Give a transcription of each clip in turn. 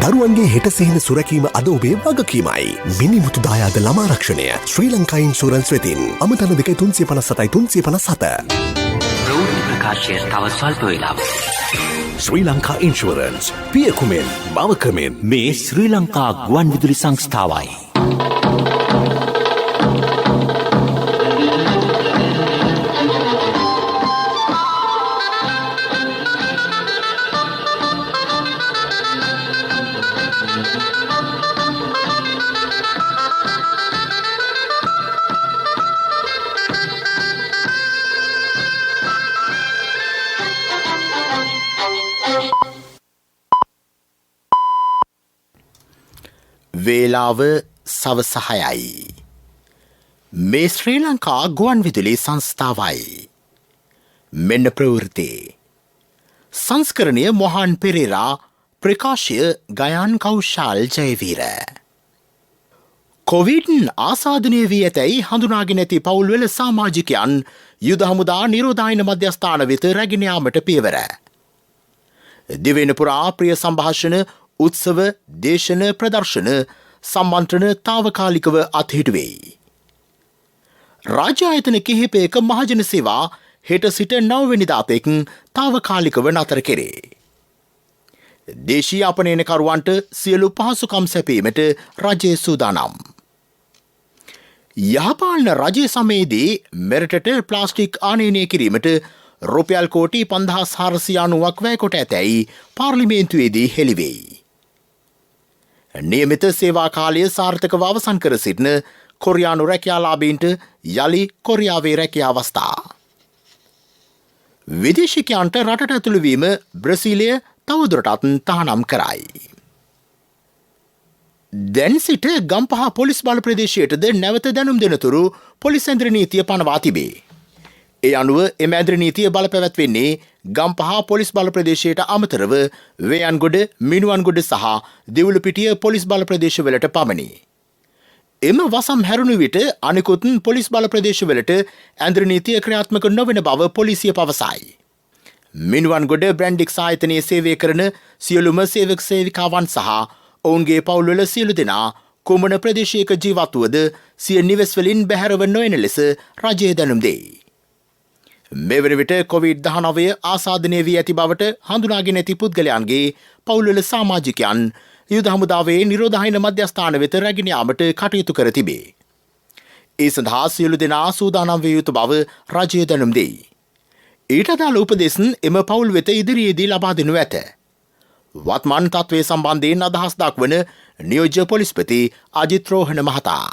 දරුවන්ගේ හෙට සිහින සුරැකීම අද ඔබේ වගකීමයි. මිනිමුතු දායාද ළමා රක්ෂණය ශ්‍රී ලංකා ඉන්ෂුරන්ස් වෙතින්. අමතන 2 357 ප්‍රවෘත්ති ප්‍රකාශය තව ස්වල්ප වේලාවක්. ශ්‍රී ලංකා ඉන්ෂුරන්ස් පියකුමෙන් මවකමෙන් මේ ශ්‍රී ලංකා ගුවන් විදුලි සංස්ථාවයි. වේලාව සවස 6යි. මේ ශ්‍රී ලංකා ගුවන් විදුලි සංස්ථාවයි. මෙන්න ප්‍රවෘත්ති. සංස්කරණය මොහන් පෙරේරා, ප්‍රකාශය ගයාන් කෞශාල් ජයවීර. කොවිඩ් ආසාදනය වී ඇතැයි හඳුනාගෙන ඇති පවුල්වල සමාජිකයන් යුද හමුදා නිරෝධායන මධ්‍යස්ථාන වෙත රැගෙන යාමට පියවර. දිවෙන පුරා ප්‍රිය සංഭാෂණ, උත්සව, දේශන, ප්‍රදර්ශන, සම්මන්ත්‍රණ තාවකාලිකව අත්හිටුවෙයි. රාජ්‍ය ආයතන කිහිපයක මහජන සේවා හෙට සිට 9 වෙනිදා තෙක් තාවකාලිකව නතර කෙරේ. දේශීය අපනයනකරුවන්ට සියලු පහසුකම් සැපීමට රජය සූදානම්. යහපාලන රජය සමයේදී මෙරටට ප්ලාස්ටික් ආනයනය කිරීමට රුපියල් කෝටි 5490ක් වැය කොට ඇතැයි පාර්ලිමේන්තුවේදී හෙළිවෙයි. නියමිත සේවා කාලය සාර්ථකව අවසන් කර සිටින කොරියානු රැකියාලාභීන්ට යළි කොරියාවේ රැකියා අවස්ථා. විදේශිකයන්ට රටට ඇතුළු වීම බ්‍රසීලය තවදුරටත් තහනම් කරයි. දැන් සිට ගම්පහ පොලිස් බල ප්‍රදේශයටද නැවත දැනුම් දෙනතුරු පොලිස් ඇන්ද්‍ර නීතිය පනවා තිබේ. ඒ අනුව එම ඇන්ද්‍ර නීතිය බලපැවැත්වෙන්නේ ගම්පහ පොලිස් බල ප්‍රදේශයට අමතරව වේයන්ගොඩ, මිනුවන්ගොඩ සහ දෙවුලපිටිය පොලිස් බල ප්‍රදේශවලට පමණි. එම වසම් හැරුණු විට අනෙකුත් පොලිස් බල ප්‍රදේශවලට ඇන්ද්‍ර නීතිය ක්‍රියාත්මක නොවන බව පොලිසිය පවසයි. මිනුවන්ගොඩ බ්‍රැන්ඩික්ස් ආයතනයේ සේවය කරන සියලුම සේවක සේවිකාවන් සහ ඔවුන්ගේ පවුල්වල සියලු දෙනා කුමන ප්‍රදේශයක ජීවත් වුවද සිය නිවෙස් වලින් බැහැරව නොයන ලෙස රජය දැනුම් දෙයි. මෙවන විට කොවිඩ්-19 ආසාදනය වී ඇති බවට හඳුනාගෙන ඇති පුද්ගලයන්ගේ පවුල්වල සමාජිකයන් යුද හමුදාවේ නිරෝධායන මධ්‍යස්ථාන වෙත රැගෙන යාමට කටයුතු කර තිබේ. ඒ සඳහා සියලු දෙනා සූදානම් විය යුතු බව රජය දැනුම් දෙයි. ඊට අදාළ උපදෙස් එම පවුල් වෙත ඉදිරියේදී ලබා දෙනු ඇත. වත්මන් තත්ත්වය සම්බන්ධයෙන් අදහස් දක්වන නියෝජ්‍ය පොලිස්පති අජිත් රෝහණ මහතා.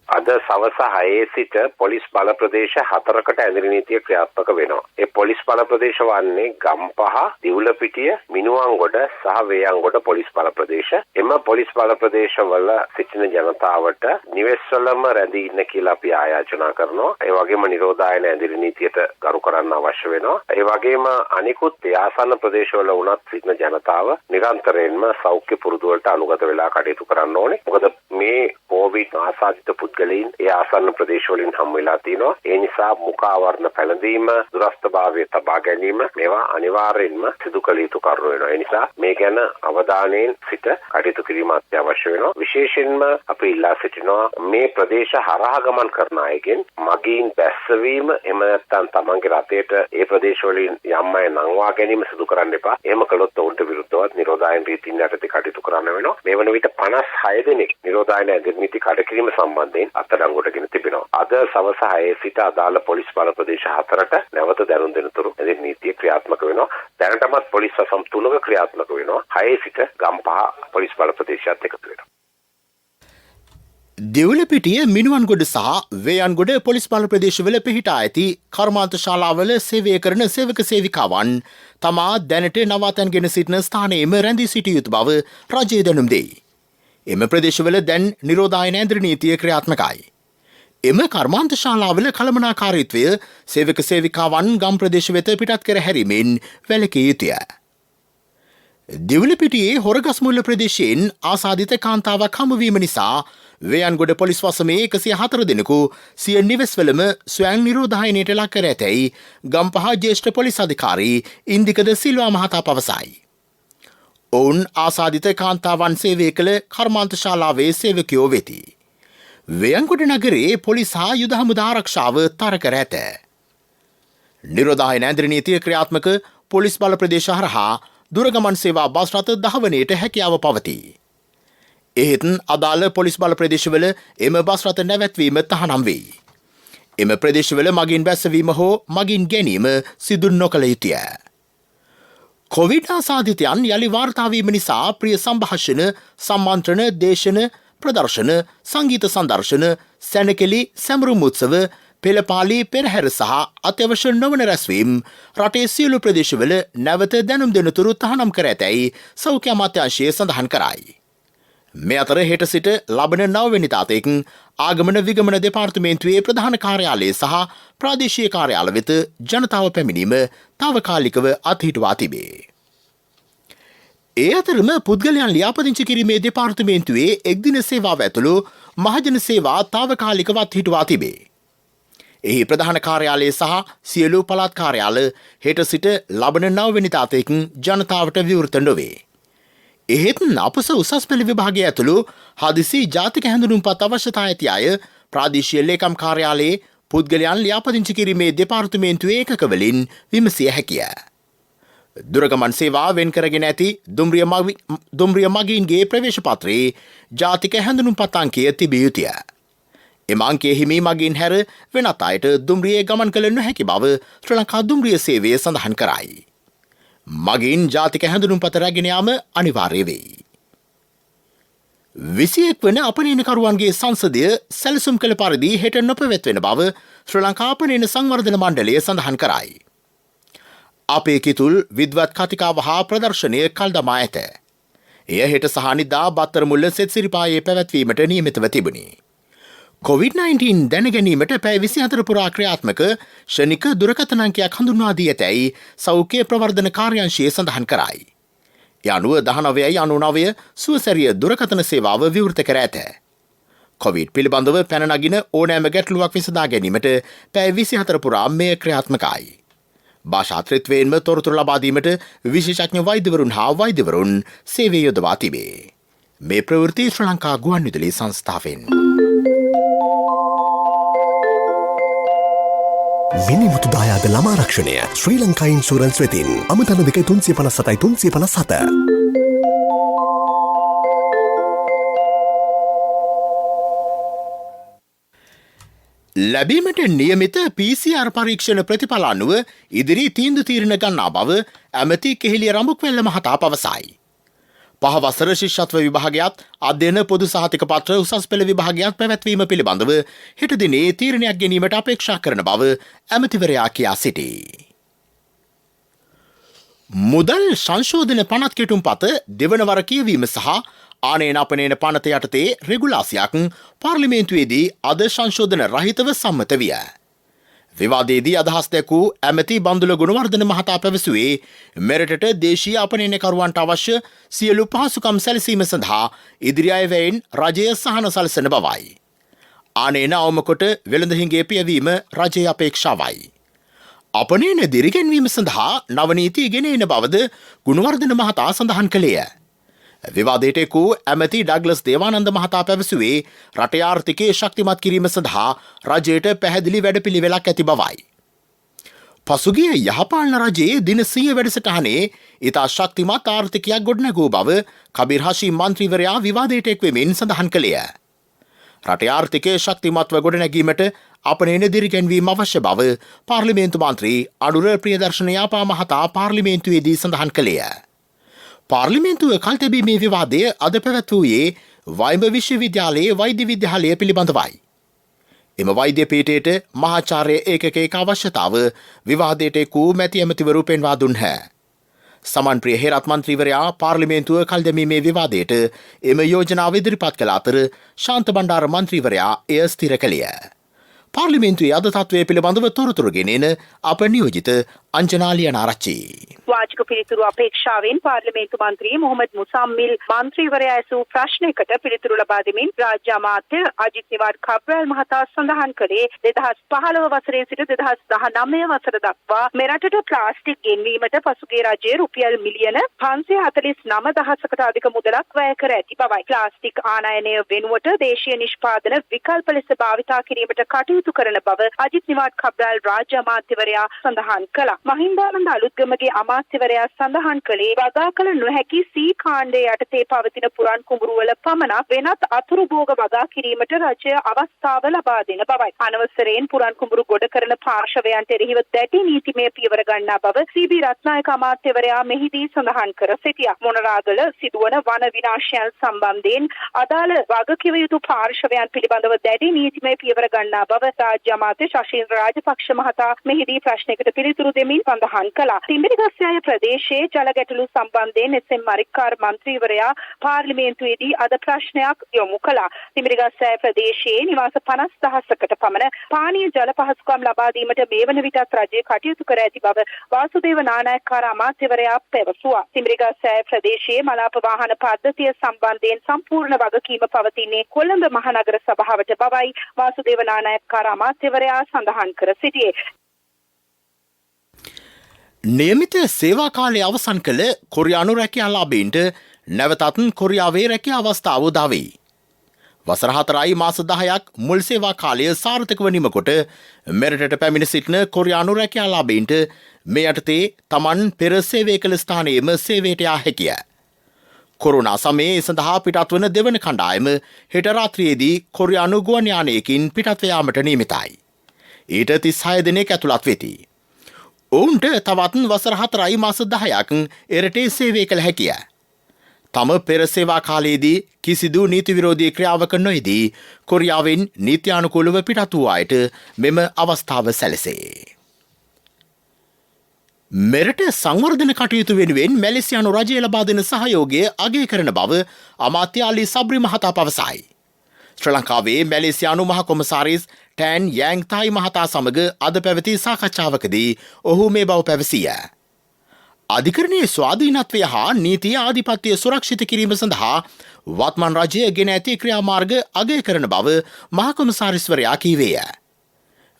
අද සවස 6 සිට පොලිස් බල ප්‍රදේශ 4කට ඇඳිරි නීතිය ක්‍රියාත්මක වෙනවා. ඒ පොලිස් බල ප්‍රදේශ වන්නේ ගම්පහ, දිවුලපිටිය, මිනුවන්ගොඩ සහ වේයන්ගොඩ පොලිස් බල ප්‍රදේශ. එම පොලිස් බල ප්‍රදේශවල සිටින ජනතාවට නිවෙස්වලම රැඳී ඉන්න කියලා අපි ආයාචනා කරනවා. ඒ වගේම නිරෝධායන ඇඳිරි නීතියට ගරු කරන්න අවශ්‍ය වෙනවා. ඒ වගේම අනිකුත් ආසන්න ප්‍රදේශවල වුණත් සිටින ජනතාව නිරන්තරයෙන්ම සෞඛ්‍ය පුරුදු වලට අනුගත වෙලා කටයුතු කරන්න ඕනේ. මොකද මේ කොවිඩ් ආසාදිත පුද්ගලයන් ඒ ආසන්න ප්‍රදේශවලින් හම් වෙලා තිනවා. ඒ නිසා මුඛ ආවරණ පැළඳීම, දුරස්ථභාවය තබා ගැනීම මේවා අනිවාර්යෙන්ම සිදු කළ යුතු කරුණු වෙනවා. ඒ නිසා මේ ගැන අවධානයෙන් සිට කටයුතු කිරීම අත්‍යවශ්‍ය වෙනවා. විශේෂයෙන්ම අපි ඉල්ලා සිටිනවා මේ ප්‍රදේශ හරහා ගමන් කරන අයගෙන් මගීන් බැස්සවීම එහෙම නැත්නම් තමන්ගේ රටේට ඒ ප්‍රදේශවලින් යම් අය නංවා ගැනීම සිදු කරන්න එපා. එහෙම කළොත් ඔවුන්ට විරුද්ධව නිරෝධායන රීතීන් යටතේ කටයුතු කරන්න වෙනවා. මේ වන විට 56 දෙනෙක් නිරෝධායන ඇඳිරිනීති කඩකිරීම සම්බන්ධයෙන් අත්අඩංගුවටගෙන තිබෙනවා. අද සවස 6 සිට අදාළ පොලිස් බල ප්‍රදේශ 4ට නැවත දැනුම් දෙනතුරු ඇඳිරි නීතිය ක්‍රියාත්මක වෙනවා. දැනටමත් පොලිස් වසම් 3ක ක්‍රියාත්මක වෙනවා. 6 සිට ගම්පහ පොලිස් බල ප්‍රදේශයත් එකතු වෙනවා. දෙවුලපිටිය, මිනුවන්ගොඩ සහ වේයන්ගොඩ පොලිස් බල ප්‍රදේශවල පිහිටා ඇති කර්මාන්ත ශාලාවල සේවය කරන සේවක සේවිකාවන් තමා දැනට නවාතැන්ගෙන සිටින ස්ථානයේම රැඳී සිටිය යුතු බව රජය දැනුම් දෙයි. එම ප්‍රදේශවල දැන් නිරෝධායන ඇඳිරි නීතිය ක්‍රියාත්මකයි. එම කර්මාන්ත ශාලාවල කළමනාකාරීත්වය සේවක සේවිකාවන් ගම් ප්‍රදේශ වෙත පිටත් කර හැරීමෙන් වැළකී යුතුය. දෙවුලපිටියේ හොරගස්මුල්ල ප්‍රදේශයෙන් ආසාදිත කාන්තාවක් හමුවීම නිසා වේයන්ගොඩ පොලිස් වසමේ 104 දෙනෙකු සිය නිවෙස්වලම ස්වයං නිරෝධායනයට ලක් කර ඇතැයි ගම්පහ ජ්‍යෙෂ්ඨ පොලිස් අධිකාරී ඉන්දිකද සිල්වා මහතා පවසයි. ඔවුන් ආසාධිත කාන්තාවන් සේවය කළ කර්මාන්ත ශාලාවේ සේවකයෝ වෙති. වයංගොඩ නගරයේ පොලිස් හා යුද හමුදා ආරක්ෂාව තර කර ඇත. නිරෝධායන ඇන්ද්‍ර නීතිය ක්‍රියාත්මක පොලිස් බල ප්‍රදේශ හරහා දුරගමන් සේවා බස් රථ 10 වනයට හැකියාව පවතී. එහෙත් අදාළ පොලිස් බල ප්‍රදේශවල එම බස් රථ නැවැත්වීම තහනම් වෙයි. එම ප්‍රදේශවල මගින් බැස්සවීම හෝ මගින් ගැනීම සිදු නොකළ යුතුය. කොවිඩ් ආසාදිතයන් යළි වාර්තා වීම නිසා ප්‍රිය සංഭാෂණ, සම්මන්ත්‍රණ, දේශන, ප්‍රදර්ශන, සංගීත සංදර්ශන, සැනකෙළි, සැමරුම් උත්සව, පෙළපාලි පෙරහැර සහ අත්‍යවශ්‍ය නොවන රැස්වීම් රටේ සියලු ප්‍රදේශවල නැවත දැනුම් දෙනතුරු තහනම් කර ඇතැයි සෞඛ්‍ය අමාත්‍යාංශය සඳහන් කරයි. මේ අතර හෙට සිට ලබන 9 වෙනිදා තෙක් ආගමන විගමන දෙපාර්තමේන්තුවේ ප්‍රධාන කාර්යාලය සහ ප්‍රාදේශීය කාර්යාල වෙත ජනතාව පැමිණීම తాවකාලිකව අත්හිටුවා තිබේ. ඒ අතරම පුද්ගලයන් ලියාපදිංචි කිරීමේ දෙපාර්තමේන්තුවේ එක්දින සේවාව ඇතුළු මහජන සේවා తాවකාලිකව අත්හිටුවා තිබේ. එහි ප්‍රධාන කාර්යාලය සහ සියලු පළාත් කාර්යාල හෙට සිට ලබන 9 වෙනිදා තෙක් ජනතාවට විවෘත නොවේ. එහෙත් අපස උසස් පෙළ විභාගය ඇතුළු හදිසි ජාතික හැඳුනුම්පත් අවශ්‍යතා ඇති අය ප්‍රාදේශීය ලේකම් කාර්යාලයේ පුද්ගලයන් ලියාපදිංචි කිරීමේ දෙපාර්තමේන්තුවේ ඒකකවලින් විමසිය හැකිය. දුරගමන් සේවා වෙන් කරගෙන ඇති දුම්රිය මගීන්ගේ ප්‍රවේශ පත්‍රයේ ජාතික හැඳුනුම්පත් අංකය තිබිය යුතුය. එම අංකයේ හිමි මගින් හැර වෙනත් අයට දුම්රියේ ගමන් කළ නොහැකි බව ශ්‍රී ලංකා දුම්රිය සේවය සඳහන් කරයි. මගින් ජාතික හැඳුනුම්පත රැගෙන යාම අනිවාර්ය වෙයි. 21 වන අපනයනකරුවන්ගේ සංසදය සැලසුම් කළ පරිදි හෙට නොපැවැත්වෙන බව ශ්‍රී ලංකා අපනයන සංවර්ධන මණ්ඩලය සඳහන් කරයි. අපේ කිතුල් විද්වත් කතිකාව හා ප්‍රදර්ශනය කල් දමා ඇත. එය හෙට සහ අනිද්දා බත්තරමුල්ල සෙත් සිරිපායේ පැවැත්වීමට නියමිතව තිබුණි. COVID-19 දැනගැනීමට පැය 24 පුරා ක්‍රියාත්මක ෂණික දුරකථන අංකයක් හඳුන්වා දී ඇතැයි සෞඛ්‍ය ප්‍රවර්ධන කාර්යාංශය සඳහන් කරයි. ඒ අනුව 1999 සුවසැරිය දුරකථන සේවාව විවෘත කර ඇත. කොවිඩ් පිළිබඳව පැන නගින ඕනෑම ගැටලුවක් විසඳා ගැනීමට පැය 24 පුරා මෙය ක්‍රියාත්මකයි. භාෂාත්‍රත්වයෙන්ම තොරතුරු ලබා දීමට විශේෂඥ වෛද්‍යවරුන් හා වෛද්‍යවරුන් සේවය යොදවා තිබේ. මේ ප්‍රවෘත්ති ශ්‍රී ලංකා ගුවන්විදුලි සංස්ථාවෙන්. මිනිමුතු දායාද ළමාරක්ෂණය ශ්‍රී ලංකා ඉන්ෂුරන්ස් වෙතින් අමතන 357 357. ලැබීමට නියමිත PCR පරීක්ෂණ ප්‍රතිඵල අනුව ඉදිරි තීන්දුව තීරණ ගන්නා බව ඇමති කෙහෙලිය රඹුක්වැල්ල මහතා පවසයි. පහ වසර ශිෂ්‍යත්ව විභාගයත් අධ්‍යයන පොදු සහතික පත්‍ර උසස් පෙළ විභාගයක් පැවැත්වීම පිළිබඳව හෙට දිනේ තීරණයක් ගැනීමට අපේක්ෂා කරන බව ඇමතිවරයා කියා සිටී. මුදල් සංශෝධන පනත් කෙටුම්පත දෙවනවර කියවීම සහ ආනයන අපනයන පනත යටතේ රෙගුලාසියක් පාර්ලිමේන්තුවේදී අද සංශෝධන රහිතව සම්මත විය. විවාදයේදී අදහස් දැක්වූ ඇමති බන්දුල ගුණවර්ධන මහතා පැවසුවේ මෙරටට දේශීය අපනයනකරුවන්ට අවශ්‍ය සියලු පහසුකම් සැලසීම සඳහා ඉදිරි අයවැයෙන් රජය සහන සලසන බවයි. ආනයන අවමකොට වෙළඳ හිඟේ පියවීම රජයේ අපේක්ෂාවයි. අපනයන දිරිගැන්වීම සඳහා නවනීති ගෙන එන බවද ගුණවර්ධන මහතා සඳහන් කළේය. විවාදයට එක් වූ ඇමති ඩග්ලස් දේවානන්ද මහතා පැවසුවේ රටේ ආර්ථිකය ශක්තිමත් කිරීම සඳහා රජයට පැහැදිලි වැඩපිළිවෙලක් ඇති බවයි. පසුගිය යහපාලන රජයේ දින 100 වැඩසටහනේ ඉතා ශක්තිමත් ආර්ථිකයක් ගොඩනැගූ බව කබීර් හෂීම් මන්ත්‍රීවරයා විවාදයට එක්වෙමින් සඳහන් කළේය. රටේ ආර්ථිකය ශක්තිමත්ව ගොඩනැගීමට අපනයන දිරිගැන්වීම අවශ්‍ය බව පාර්ලිමේන්තු මන්ත්‍රී අනුර ප්‍රියදර්ශන යාපා මහතා පාර්ලිමේන්තුවේදී සඳහන් කළේය. පාර්ලිමේන්තුව කල් තැබීමේ විවාදය අද පැවැත්වූයේ වයිඹ විශ්වවිද්‍යාලයේ වෛද්‍ය විද්‍යාලය පිළිබඳවයි. එම වෛද්‍ය පීඨයට මහාචාර්ය ඒකකයක අවශ්‍යතාව විවාදයට එක් වූ මැති ඇමතිවරු පෙන්වා දුන්හ. සමන්ප්‍රිය හේරත් මන්ත්‍රීවරයා පාර්ලිමේන්තුව කල් දැමීමේ විවාදයට එම යෝජනාව ඉදිරිපත් කළ අතර ශාන්ත බණ්ඩාර මන්ත්‍රීවරයා එය ස්ථිර කළේය. පාර්ලිමේන්තුවේ අද තත්ත්වය පිළිබඳව තොරතුරු ගෙනෙන අප නියෝජිත අංජනාලියන ආරච්චි. වාචික පිළිතුරු අපේක්ෂාවෙන් පාර්ලිමේන්තු මන්ත්‍රී මොහොමඩ් මුසම්මිල් මන්ත්‍රීවරයා ඇසූ ප්‍රශ්නයකට පිළිතුරු ලබා දෙමින් රාජ්‍ය අමාත්‍ය අජිත් නිවාඩ් කබ්‍රාල් මහතා සඳහන් කළේ 2015 වසරේ සිට 2019 වසර දක්වා මෙරටට ප්ලාස්ටික් ගෙන්වීමට පසුගිය රජයේ රුපියල් මිලියන 549,000කට අධික මුදලක් වැය කර ඇති බවයි. ප්ලාස්ටික් ආනයනය වෙනුවට දේශීය නිෂ්පාදන විකල්ප ලෙස භාවිතා කිරීමට කටයුතු කරන බව අජිත් නිවාඩ් කබ්‍රාල් රාජ්‍ය අමාත්‍යවරයා සඳහන් කළා. මහින්දානන්ද අලුත්ගමගේ අමාත්‍යවරයා සඳහන් කළේ වගා කළ නොහැකි සී කාණ්ඩයේ යටතේ පවතින පුරන් කුඹුරු වල පමණක් වෙනත් අතුරු භෝග වගා කිරීමට රජය අවස්ථාව ලබා දෙන බවයි. අනවසරයෙන් පුරන් කුඹුරු ගොඩ කරන පාර්ශවයන්ට එරෙහිව දැඩි නීතිමය පියවර ගන්නා බව සී.බී. රත්නායක අමාත්‍යවරයා මෙහිදී සඳහන් කර සිටියා. මොනරාගල සිදුවන වන විනාශයන් සම්බන්ධයෙන් අදාළ වගකිව යුතු පාර්ශවයන් පිළිබඳව දැඩි නීතිමය පියවර ගන්නා බව රාජ්‍ය අමාත්‍ය ශෂීන්ද්‍ර රාජපක්ෂ මහතා මෙහිදී ප්‍රශ්නයකට පිළිතුරු දෙමින් සඳහන් කළා. තිඹිරිගස්සෑය ප්‍රදේශයේ ජල ගැටලු සම්බන්ධයෙන් එස්.එම්. මරික්කාර් මන්ත්‍රීවරයා පාර්ලිමේන්තුවේදී අද ප්‍රශ්නයක් යොමු කළා. තිඹිරිගස්සෑය ප්‍රදේශයේ නිවාස 50,000කට පමණ පානීය ජල පහසුකම් ලබා දීමට මේ වන විටත් රජය කටයුතු කර ඇති බව වාසුදේව නානායක්කාර අමාත්‍යවරයා පැවසුවා. තිඹිරිගස්සෑය ප්‍රදේශයේ මලාප වාහන පද්ධතිය සම්බන්ධයෙන් සම්පූර්ණ වගකීම පවතින්නේ කොළඹ මහනගර සභාවට බවයි වාසුදේව නානායක්කාර අමාත්‍යවරයා සඳහන් කර සිටියේ. නියමිත සේවා කාලය අවසන් කළ කොරියානු රැකියාලාභීන්ට නැවතත් කොරියාවේ රැකියා අවස්ථාව උදා වෙයි. වසර 4යි මාස 10ක් මුල් සේවා කාලය සාර්ථකව නිමකොට මෙරටට පැමිණ සිටින කොරියානු රැකියාලාභීන්ට මේ යටතේ තමන් පෙර සේවය කළ ස්ථානයේම සේවයට යා හැකිය. කොරෝනා සමයේ සඳහා පිටත් වන දෙවන කණ්ඩායම හෙට රාත්‍රියේදී කොරියානු ගුවන් යානයකින් පිටත් යාමට නියමිතයි. ඊට 36 දිනක් ඇතුළත් වෙති. ඔවුන්ට තවත් වසර 4යි මාස 10ක් එරටේ සේවය කළ හැකිය. තම පෙර සේවා කාලයේදී කිසිදු නීති විරෝධී ක්‍රියාවක නොයේදී කොරියාවෙන් නීත්‍යානුකූලව පිටත් වූ අයට මෙම අවස්ථාව සැලසේ. මෙරට සංවර්ධන කටයුතු වෙනුවෙන් මැලේසියානු රජය ලබා දෙන සහයෝගය අගය කරන බව අමාත්‍ය අලි සබ්රි මහතා පවසයි. ශ්‍රී ලංකාවේ මැලේසියානු මහ කොමසාරිස් ටෑන් යෑන් තායි මහතා සමග අද පැවති සාකච්ඡාවකදී ඔහු මේ බව පැවසිය. අධිකරණයේ ස්වාධීනත්වය හා නීතිය ආධිපත්‍යය සුරක්ෂිත කිරීම සඳහා වත්මන් රජය ගෙන ඇති ක්‍රියාමාර්ග අගය කරන බව මහ කොමසාරිස්වරයා කීවේය.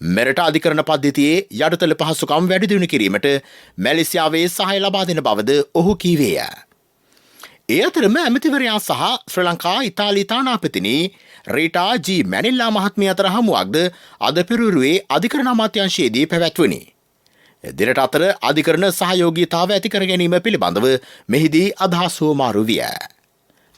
මෙරට අධිකරණ පද්ධතියේ යටතල පහසුකම් වැඩි දියුණු කිරීමට මැලේසියාවේ සහාය ලබා දෙන බවද ඔහු කීවේය. ඒ අතරම ඇමතිවරයා සහ ශ්‍රී ලංකා ඉතාලි තානාපතිනි රීටා ජී මැනිල්ලා මහත්මිය අතර හමුවක්ද අද පෙරවරුවේ අධිකරණ අමාත්‍යාංශයේදී පැවැත්වුණි. දෙරට අතර අධිකරණ සහයෝගීතාව ඇති කර ගැනීම පිළිබඳව මෙහිදී අදහස් හුවමාරු විය.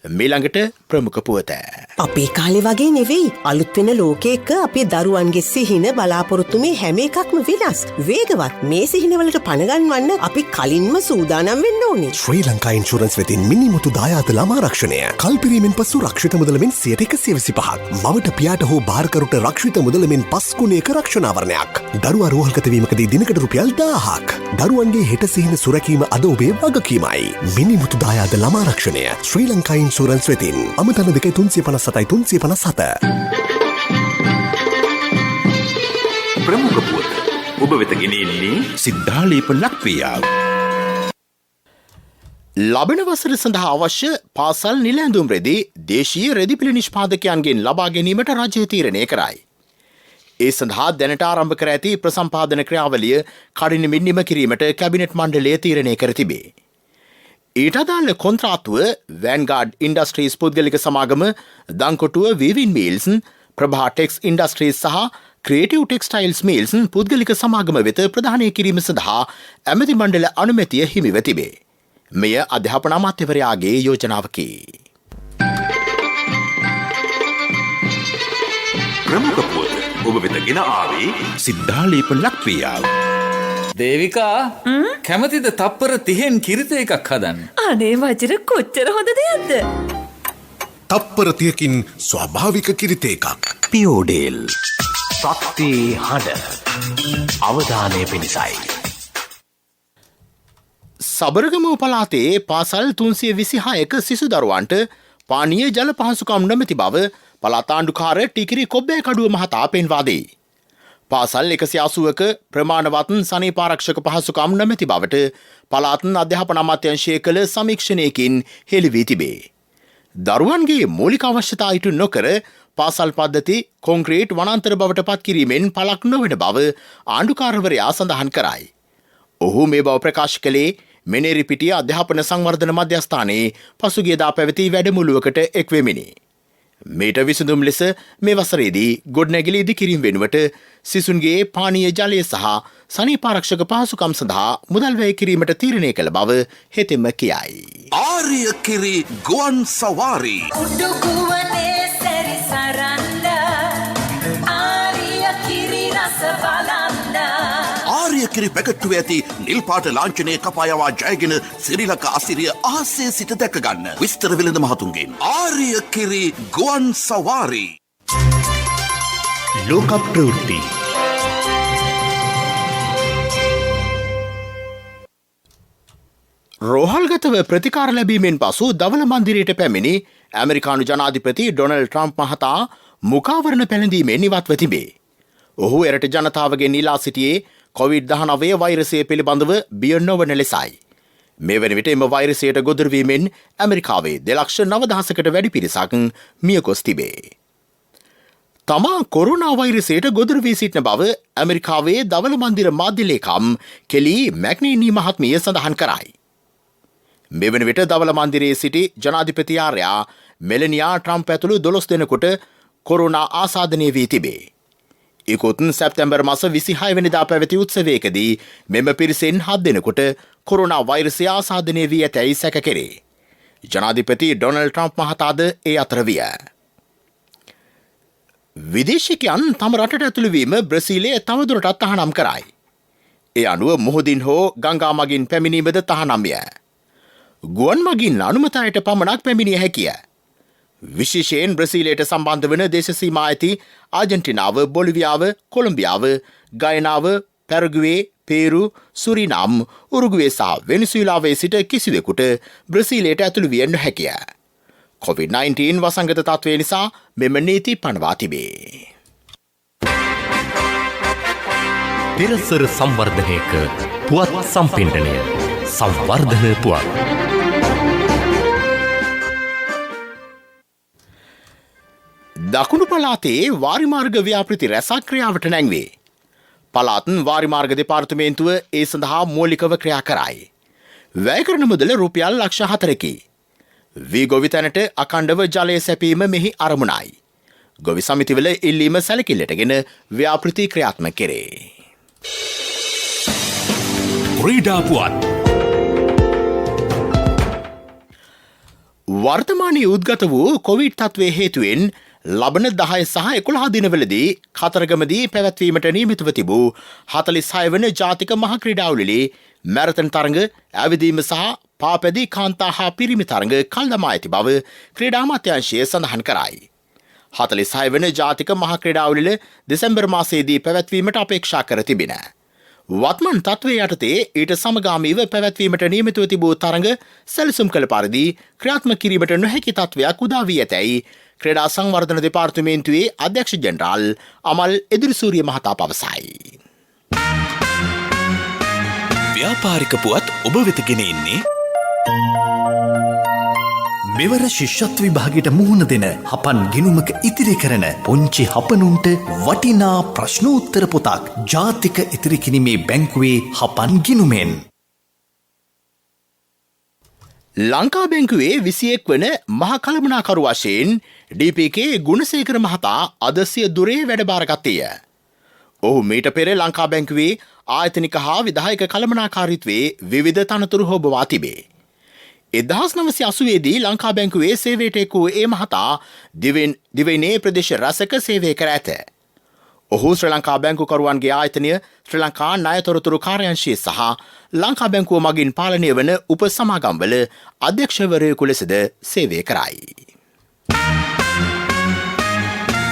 මීළඟට ප්‍රමුඛ පුවත. අපේ කාලේ වගේ නෙවෙයි. අලුත් වෙන ලෝකයක අපේ දරුවන්ගේ සිහින බලාපොරොත්තු මේ හැම එකක්ම වෙනස්. වේගවත් මේ සිහිනවලට පණගන්වන්න අපි කලින්ම සූදානම් වෙන්න ඕනේ. ශ්‍රී ලංකා ඉන්ෂුරන්ස් වෙතින් මිනිමුතු දායාද ළමා රක්ෂණය. කල්පිරීමෙන් පසු රක්ෂිත මුදලෙන් 125%. මවට පියාට හෝ භාරකරුට රක්ෂිත මුදලෙන් 5 ගුණයක රක්ෂණාවරණයක්. දරුවා රෝහල්ගත වීමකදී දිනකට රුපියල් 1000ක්. දරුවන්ගේ හෙට සිහින සුරැකීම අද ඔබේ වගකීමයි. මිනිමුතු දායාද ළමා රක්ෂණය. ශ්‍රී ලංකා ඉන්ෂුරන්ස් වෙතින් අමතන 357 357. ප්‍රමුඛ පුවත ඔබ වෙත ගෙනෙන්නේ සිද්ධාලේප ලක්වියාව. ලබන වසර සඳහා අවශ්‍ය පාසල් නිල ඇඳුම් රෙදි දේශීය රෙදිපිලි නිෂ්පාදකයන්ගෙන් ලබා ගැනීමට රජය තීරණය කරයි. ඒ සඳහා දැනට ආරම්භ කර ඇති ප්‍රසම්පාදන ක්‍රියාවලිය කඩිනමින් නිම කිරීමට කැබිනට් මණ්ඩලය තීරණය කර තිබේ. ඊට අදාළ කොන්ත්‍රාත්තුව වෑන්ගාඩ් ඉන්ඩස්ට්‍රීස් පුද්ගලික සමාගම, දංකොටුව වීවින් මීල්ස්, ප්‍රභා ටෙක්ස් ඉන්ඩස්ට්‍රීස් සහ ක්‍රියේටිව් ටෙක්ස්ටයිල්ස් මීල්ස් පුද්ගලික සමාගම වෙත ප්‍රදානය කිරීම සඳහා ඇමති මණ්ඩල අනුමැතිය හිමිව තිබේ. මෙය අධ්‍යාපන අමාත්‍යවරයාගේ යෝජනාවකි. ප්‍රමුඛ පුවත ඔබ වෙත ගෙන ආවේ සිද්ධාලේප ලක්වියාව. දේවිකා කැමතිද තප්පර 30න් කිරිත එකක් හදන්න? අනේ වජිර කොච්චර හොඳ දෙයක්ද? තප්පර 30කින් ස්වාභාවික කිරිත එකක්. පියෝඩේල් සත්‍ය හඬ අවධානය පිණිසයි. සබරගමුව පළාතේ පාසල් 326ක සිසු දරුවන්ට පානීය ජල පහසුකම් නොමැති බව පළාත් ආණ්ඩුකාර ටිකිරි කොබ්බෑකඩුව මහතා පෙන්වා දෙයි. පාසල් 180ක ප්‍රමාණවත් සනීපාරක්ෂක පහසුකම් නොමැති බවට පළාත් අධ්‍යාපන අමාත්‍යාංශය කළ සමීක්ෂණයකින් හෙළි වී තිබේ. දරුවන්ගේ මූලික අවශ්‍යතා ඉටු නොකර පාසල් පද්ධති කොන්ක්‍රීට් වනාන්තර බවට පත් කිරීමෙන් පළක් නොවන බව ආණ්ඩුකාරවරයා සඳහන් කරයි. ඔහු මේ බව ප්‍රකාශ කළේ මෙනේරිපිටිය අධ්‍යාපන සංවර්ධන මධ්‍යස්ථානයේ පසුගියදා පැවති වැඩමුළුවකට එක්වෙමිනි. මේට විසඳුම් ලෙස මේ වසරේදී ගොඩනැගිලි ඉදිකිරීම වෙනුවට සිසුන්ගේ පානීය ජලය සහ සනීපාරක්ෂක පහසුකම් සඳහා මුදල් වැය කිරීමට තීරණය කළ බව හෙතෙම කියයි. ආර්ය කිරි ගුවන් සවාරි උඩුගුවනේ සැරිසරන්න ආරිය කිරි රස බලන්න. ආර්ය කිරි පැකට්ටුව ඇති නිල් පාට ලාංඡනය කපායවා ජයගෙන සිරිලක අසිරිය අහසේ සිට දැකගන්න. විස්තර වෙළඳ මහතුන්ගෙන් ආර්ය කිරි ගුවන් සවාරි. ලෝක ප්‍රවෘත්ති රෝහල්ගතව ප්‍රතිකාර ලැබීමෙන් පසු දවල මන්දිරයට පැමිණි ඇමරිකානු ජනාධිපති ඩොනල්ඩ් ට්‍රම්ප් මහතා මුඛාවරණ පැළඳීමෙන් ඉවත්ව තිබේ. ඔහු එරට ජනතාවගෙන් ඉල්ලා සිටියේ COVID-19 වෛරසය පිළිබඳව බිය නොවන ලෙසයි. මේ වන විට එම වෛරසයට ගොදුරුවීමෙන් ඇමරිකාවේ 2,09,000කට වැඩි පිරිසක් මිය ගොස් තිබේ. තමා කොරුණා වෛරසයට ගොදුරු වී සිටින බව ඇමරිකාවේ දවල මන්දිර මාධ්‍ය ලේකම් කෙලි මැග්නීනි මහත්මිය සඳහන් කරයි. මෙවන විට දවල මන්දිරයේ සිටි ජනාධිපතියාරයා මෙලනියා ට්‍රම්ප් ඇතුළු 12 දෙනෙකුට කොරුණා ආසාදනය වී තිබේ. ඉකුත් සැප්තැම්බර් මාස 26 වෙනිදා පැවති උත්සවයකදී මෙම පිරිසෙන් 7 දෙනෙකුට කොරුණා වෛරසය ආසාදනය වී ඇතැයි සැක කෙරේ. ජනාධිපති ඩොනල්ඩ් ට්‍රම්ප් මහතාද ඒ අතර විය. විදේශිකයන් තම රටට ඇතුළු වීම බ්‍රසීලය තවදුරටත් තහනම් කරයි. ඒ අනුව මුහුදින් හෝ ගංගා මගින් පැමිණීමද තහනම්ය. ගුවන් මගින් අනුමතයට පමණක් පැමිණිය හැකිය. විශේෂයෙන් බ්‍රසීලයට සම්බන්ධ වන දේශසීමා ඇති ආජන්ටිනාව, බොලිවියාව, කොළඹියාව, ගයනාව, පැරගුවේ, පේරු, සුරිනම්, උරුගුවේ සහ වෙනිසුලාවේ සිට කිසිවෙකුට බ්‍රසීලයට ඇතුළු විය නොහැකිය. COVID-19 වසංගත තත්ත්වය නිසා මෙම නීති පනවා තිබේ. පෙරසර සංවර්ධනයක පුවත් සම්පින්ඩනය සංවර්ධන පුවත්. දකුණු පළාතේ වාරිමාර්ග ව්‍යාපෘති රැසක් ක්‍රියාවට නැංවේ. පළාත් වාරිමාර්ග දෙපාර්තමේන්තුව ඒ සඳහා මූලිකව ක්‍රියා කරයි. වැය කරන මුදල රුපියල් ලක්ෂ 4කි. වී ගොවි තැනට අකණ්ඩව ජලය සැපීම මෙහි අරමුණයි. ගොවි සමිතිවල ඉල්ලීම සැලකිල්ලටගෙන ව්‍යාපෘති ක්‍රියාත්මක කෙරේ. ක්‍රීඩා පුවත්. වර්තමානයේ උද්ගත වූ කොවිඩ් තත්ත්වයේ හේතුවෙන් ලබන 10 සහ 11 දිනවලදී කතරගමදී පැවැත්වීමට නියමිතව තිබූ 46 වන ජාතික මහ ක්‍රීඩාවලියේ මැරතන් තරඟ, ඇවිදීම සහ පාපැදි කාන්තා හා පිරිමි තරඟ කල් දමා ඇති බව ක්‍රීඩා අමාත්‍යාංශය සඳහන් කරයි. 46 වන ජාතික මහ ක්‍රීඩාවලිය දෙසැම්බර් මාසයේදී පැවැත්වීමට අපේක්ෂා කර තිබෙන. වත්මන් තත්ත්වය යටතේ ඊට සමගාමීව පැවැත්වීමට නියමිතව තිබූ තරඟ සැලසුම් කළ පරිදි ක්‍රියාත්මක කිරීමට නොහැකි තත්ත්වයක් උදා වී ඇතැයි ක්‍රීඩා සංවර්ධන දෙපාර්තමේන්තුවේ අධ්‍යක්ෂ ජෙනරාල් අමල් එදිරිසූරිය මහතා පවසයි. ව්‍යාපාරික පුවත් ඔබ වෙත ගෙන එන්නේ මෙවර ශිෂ්‍යත්ව විභාගයට මුහුණ දෙන හපන් ගිණුමක ඉතිරි කරන පුංචි හපනුන්ට වටිනා ප්‍රශ්නෝත්තර පොතක් ජාතික ඉතිරි කිරීමේ බැංකුවේ හපන් ගිණුමෙන්. ලංකා බැංකුවේ 21 වන මහ කළමනාකරු වශයෙන් DPK ගුණසේකර මහතා අද සිය දුරේ වැඩබාරගත්තේය. ඔහු මීට පෙර ලංකා බැංකුවේ ආයතනික හා විධායක කළමනාකාරීත්වයේ විවිධ තනතුරු හොබවා තිබේ. 1980 දී ලංකා බැංකුවේ සේවයට එක් වූ ඒ මහතා දිවයිනේ ප්‍රදේශ රැසක සේවය කර ඇත. ඔහු ශ්‍රී ලංකා බැංකුකරුවන්ගේ ආයතනය, ශ්‍රී ලංකා ණයතොරතුරු කාර්යාංශය සහ ලංකා බැංකුව මගින් පාලනය වන උප සමාගම්වල අධ්‍යක්ෂවරයෙකු ලෙසද සේවය කරයි.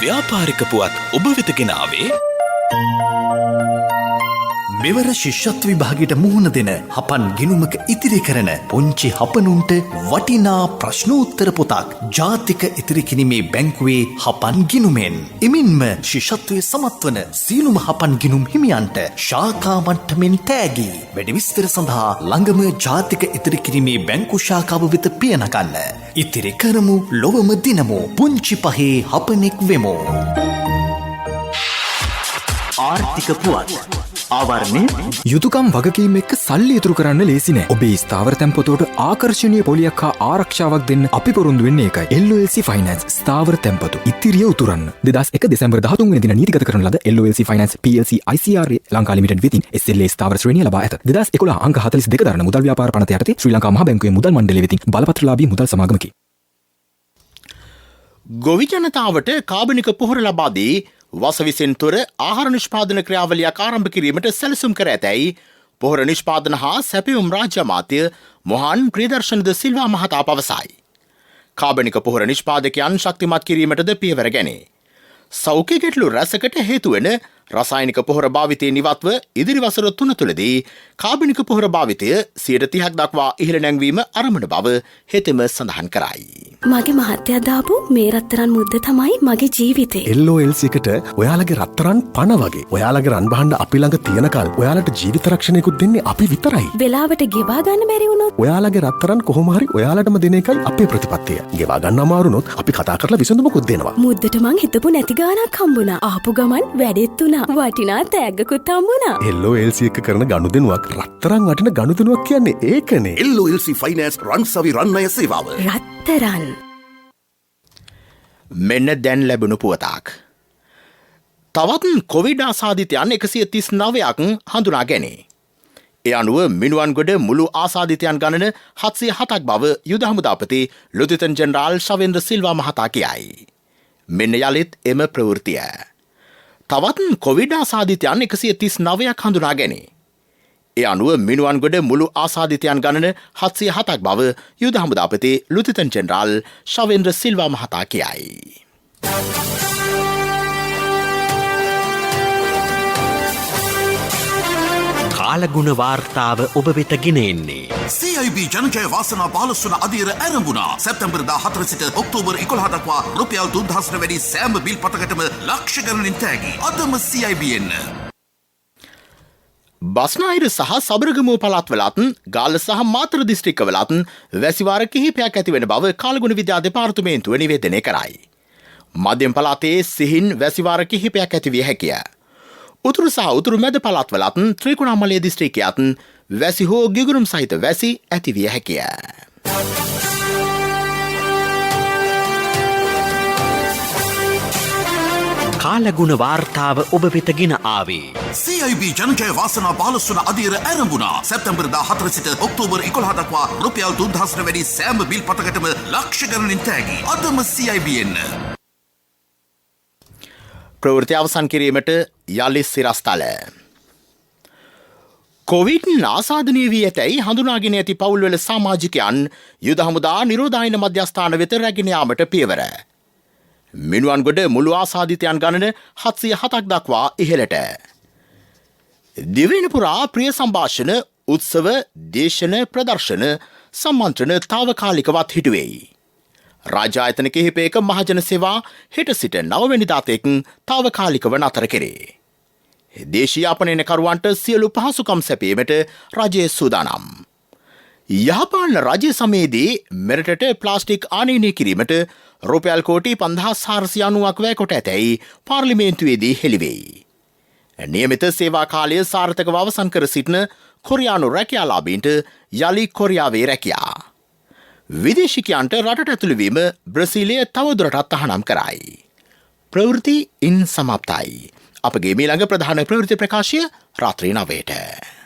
ව්‍යාපාරික පුවත් ඔබ වෙත ගෙනාවේ මෙවර ශිෂ්‍යත්ව විභාගයට මුහුණ දෙන හපන් ගිණුමක ඉතිරි කරන පුංචි හපනුන්ට වටිනා ප්‍රශ්නෝත්තර පොතක් ජාතික ඉතිරිකිනීමේ බැංකුවේ හපන් ගිණුමෙන්. එමින්ම ශිෂ්‍යත්වයේ සමත්වන සියලුම හපන් ගිණුම් හිමියන්ට ශාඛා මට්ටමින් තෑගි. වැඩි විස්තර සඳහා ළඟම ජාතික ඉතිරිකිනීමේ බැංකු ශාඛාව වෙත පිය නගන්න. ඉතිරි කරමු ලොවම දිනමු. පුංචි පහේ හපනෙක් වෙමු. ආර්ථික පුවත් ආවරණය යුතුකම් වගකීම් එක්ක සල්ලි ඉතුරු කරන්න ලේසි නෑ. ඔබේ ස්ථාවර තැන්පතෝට ආකර්ශනීය පොලියක් හා ආරක්ෂාවක් දෙන්න අපි පොරොන්දු වෙන්නේ ඒකයි. LOLC Finance ස්ථාවර තැන්පතු ඉතිරිය උතුරන්න. 2001 දෙසැම්බර් 13 වෙනි දින නීතිගත කරන ලද LOLC Finance PLC ICRA Lanka limited වෙතින් SLA ස්ථාවර ශ්‍රේණිය ලබා ඇත. 2011 අංක 42 දරන මුදල් ව්‍යාපාර පනත යටතේ ශ්‍රී ලංකා මහා බැංකුවේ මුදල් මණ්ඩලය වෙතින් බලපත්‍රලාභී මුදල් සමාගමකි. ගොවි ජනතාවට කාබනික පොහොර ලබා දී වසවිසෙන් තොර ආහාර නිෂ්පාදන ක්‍රියාවලියක් ආරම්භ කිරීමට සැලසුම් කර ඇතැයි පොහොර නිෂ්පාදන හා සැපයුම් රාජ්‍ය අමාත්‍ය මොහන් ප්‍රියදර්ශනද සිල්වා මහතා පවසයි. කාබනික පොහොර නිෂ්පාදකයන් ශක්තිමත් කිරීමටද පියවර ගැනේ. සෞඛ්‍ය ගැටලු රැසකට හේතුවන රසායනික පොහොර භාවිතය නිවත්ව ඉදිරි වසර 3 තුළදී කාබනික පොහොර භාවිතය 30% දක්වා ඉහළ නැංවීම අරමුණ බව හෙතෙම සඳහන් කරයි. මගේ මහත්තයා දාපු මේ රත්තරන් මුද්ද තමයි මගේ ජීවිතේ. LOLC එකට ඔයාලගේ රත්තරන් පණ වගේ. ඔයාලගේ රන් බහඬ අපි ළඟ තියනකල් ඔයාලට ජීවිත රක්ෂණයකුත් දෙන්නේ අපි විතරයි. වෙලාවට ගෙවා ගන්න බැරි වුණොත් ඔයාලගේ රත්තරන් කොහොම හරි ඔයාලටම දෙන එකයි අපේ ප්‍රතිපත්තිය. ගෙවා ගන්න අමාරු වුණොත් අපි කතා කරලා විසඳුමකුත් දෙනවා. මුද්දට මං හිතපු නැති ගාණක් හම්බුණා. ආපු ගමන් වැඩෙත් උනා. වටිනා තෑග්ගකුත් හම්බුණා. LOLC එක කරන ගනුදෙනුවක් රත්තරන් වටින ගනුදෙනුවක් කියන්නේ ඒකනේ. LOLC Finance රන්සවි රන්නය සේවාව. රත්තරන් මෙන්න දැන් ලැබුණු පුවතක්. තවත් කොවිඩ් ආසාදිතයන් 139ක් හඳුනා ගැනේ. ඒ අනුව මිනුවන්ගොඩ මුළු ආසාදිතයන් ගණන 707ක් බව යුද හමුදාපති ලුතිතන් ජෙනරාල් ශවේන්ද්‍ර සිල්වා මහතා කියයි. මෙන්න යලිත් එම ප්‍රවෘත්තිය. තවත් කොවිඩ් ආසාදිතයන් 139ක් හඳුනා ගැනේ. ඒ අනුව මිනුවන්ගොඩ මුළු ආසාදිතයන් ගණන 707ක් බව යුද හමුදාපති ලුතිතන් ජෙනරාල් ශවේන්ද්‍ර සිල්වා මහතා කියයි. කාලගුණ වාර්තාව ඔබ වෙත ගෙන එන්නේ. CIB ජනජය වාසනා 15 අදියර ආරම්භුණා. සැප්තැම්බර් 14 සිට ඔක්තෝබර් 11 දක්වා රුපියල් 3000 වැඩි සෑම බිල් පතකටම ලක්ෂ ගණනින් තෑගි. අදම CIB එන්න. බස්නාහිර සහ සබරගමුව පළාත්වලත් ගාල්ල සහ මාතර දිස්ත්‍රික්කවලත් වැසිවාර කිහිපයක් ඇතිවන බව කාලගුණ විද්‍යා දෙපාර්තමේන්තුව නිවේදනය කරයි. මධ්‍යම පළාතේ සිහින් වැසිවාර කිහිපයක් ඇතිවිය හැකිය. උතුරු සහ උතුරු මැද පළාත්වලත් ත්‍රිකුණාමලය දිස්ත්‍රික්කයත් වැසි හෝ ගිගුරුම් සහිත වැසි ඇතිවිය හැකිය. කාලගුණ වාර්තාව ඔබ වෙත ගෙන ආවේ. CIB ජනජය වාසනා 15 අදියර ආරම්භුණා. සැප්තැම්බර් 14 සිට ඔක්තෝබර් 11 දක්වා රුපියල් 3000 වැඩි සෑම බිල් පතකටම ලක්ෂ ගණනින් තෑගි. අදම CIB එන්න. ප්‍රවෘත්ති අවසන් කිරීමට යලි සිරස්තල. කොවිඩ් ආසාදනය වී ඇතැයි හඳුනාගෙන ඇති පවුල්වල සමාජිකයන් යුද හමුදා නිරෝධායන මධ්‍යස්ථාන වෙත රැගෙන යාමට පියවර. මිනුවන්ගොඩ මුළු ආසාදිතයන් ගණන 707ක් දක්වා ඉහළට. දිවයින පුරා ප්‍රිය සම්භාෂණ උත්සව දේශන ප්‍රදර්ශන සම්මන්ත්‍රණ තාවකාලිකවත් හිටුවෙයි. රාජායතන කිහිපයක මහජන සේවා හෙට සිට 9 වෙනිදා තෙක් තාවකාලිකව නතර කෙරේ. දේශීයාපනයනකරුවන්ට සියලු පහසුකම් සැපීමට රජය සූදානම්. යහපාලන රජය සමයේදී මෙරටට ප්ලාස්ටික් ආනයනය කිරීමට රුපියල් කෝටි 5490ක් වැය කොට ඇතැයි පාර්ලිමේන්තුවේදී හෙළිවෙයි. නියමිත සේවා කාලය සාර්ථකව අවසන් කර සිටින කොරියානු රැකියාලාභීන්ට යලි කොරියාවේ රැකියා. විදේශිකයන්ට රටට ඇතුළුවීම බ්‍රසීලය තවදුරටත් තහනම් කරයි. ප්‍රවෘත්ති ඉන් සමාප්තයි. අපගේ මීළඟ ප්‍රධාන ප්‍රවෘත්ති ප්‍රකාශය රාත්‍රී 9ට.